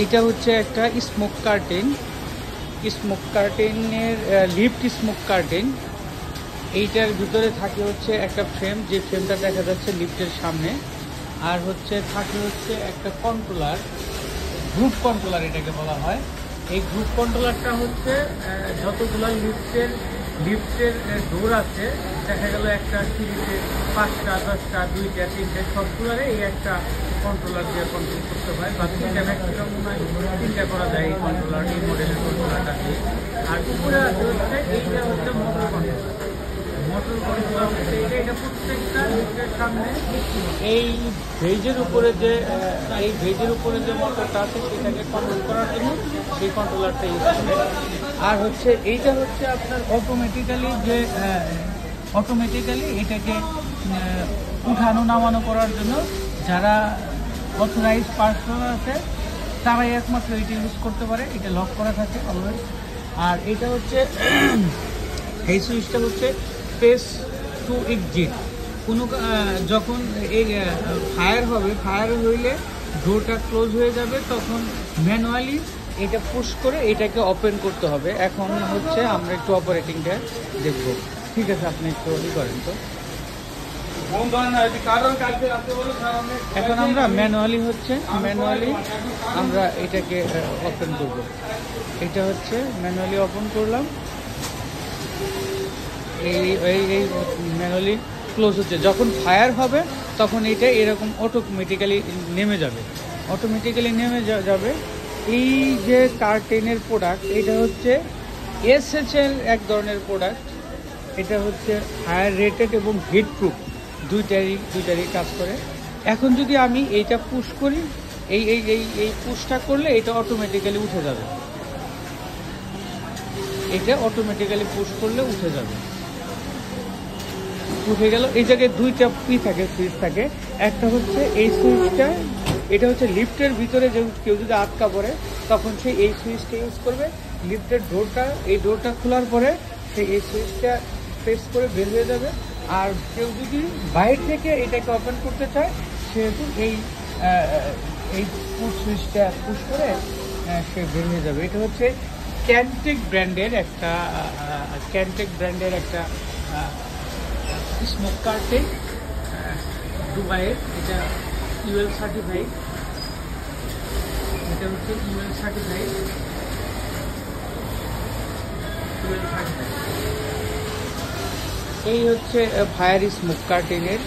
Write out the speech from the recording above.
এইটা হচ্ছে একটা স্মোক কার্টেন, স্মোক কার্টেনের লিফট স্মোক কার্টেন। এইটার ভিতরে থাকে হচ্ছে একটা ফ্রেম, যে ফ্রেমটা দেখা যাচ্ছে লিফটের সামনে। আর হচ্ছে থাকে হচ্ছে একটা কন্ট্রোলার, গ্রুপ কন্ট্রোলার এটাকে বলা হয়। এই গ্রুপ কন্ট্রোলারটা হচ্ছে যতগুলো লিফটের ডোর আছে, দেখা গেল একটা সিরিজে 5টা 10টা 2টা 3টে সবগুলোরে এই একটা কন্ট্রোলার দিয়ে কন্ট্রোল করতে হয়, বা 3টা ম্যাক্সিমাম মনে হয় 3টা করা যায় এই কন্ট্রোলার, এই মডেলের কন্ট্রোলারটা দিয়ে। আর উপরে আছে হচ্ছে এইটা হচ্ছে মোটর কন্ট্রোলার। মোটর কন্ট্রোলার হচ্ছে এটা প্রত্যেকটা লিফটের সামনে এই ভেজের উপরে যে মোটরটা আছে সেটাকে কন্ট্রোল করার জন্য সেই কন্ট্রোলারটা ইউজ করে। আর হচ্ছে এইটা হচ্ছে আপনার অটোমেটিক্যালি এটাকে উঠানো নামানো করার জন্য যারা অথরাইজ পার্সন আছে তারাই একমাত্র এটা ইউজ করতে পারে। এটা লক করা থাকে অলওয়েজ। আর এটা হচ্ছে এই সুইচটা হচ্ছে প্রেস টু এক্সিট। যখন এই ফায়ার হইলে ডোরটা ক্লোজ হয়ে যাবে, তখন ম্যানুয়ালি এটা পুশ করে এটাকে ওপেন করতে হবে। এখন হচ্ছে আমরা একটু অপারেটিংটা দেখব। ঠিক আছে, আপনি একটু করেন তো। এখন আমরা ম্যানুয়ালি আমরা এটাকে ওপেন করব। এটা হচ্ছে ম্যানুয়ালি ওপেন করলাম, এই ম্যানুয়ালি ক্লোজ হচ্ছে। যখন ফায়ার হবে তখন এটা এরকম অটোমেটিক্যালি নেমে যাবে। এই যে কার্টেনের প্রোডাক্ট, এটা হচ্ছে এসএচএল এক ধরনের প্রোডাক্ট। এটা হচ্ছে ফায়ার রেটেড এবং হিট প্রুফ, দুইটারই কাজ করে। এখন যদি আমি এইটা পুশ করি, এই পুশটা করলে এটা অটোমেটিক্যালি উঠে যাবে। এটা অটোমেটিক্যালি পুশ করলে উঠে যাবে, উঠে গেল। এই জায়গায় দুইটা সুইচ থাকে। একটা হচ্ছে এই সুইচটা, এটা হচ্ছে লিফটের ভিতরে যে কেউ যদি আটকা পড়ে তখন সে এই সুইচটা ইউজ করবে। লিফটের ডোরটা খোলার পরে সে এই সুইচটা প্রেস করে বের হয়ে যাবে। আর কেউ যদি বাইরে থেকে এটাকে ওপেন করতে চায়, সেহেতু এই সুইচটা পুশ করে সে বের হয়ে যাবে। এটা হচ্ছে ক্যানটেক ব্র্যান্ডের একটা স্মোক কার্টেন, দুবাইয়ের। এটা UL সার্টিফাইড। এটা হচ্ছে UL সার্টিফাইড। এই হচ্ছে ফায়ার স্মোক কার্টেনের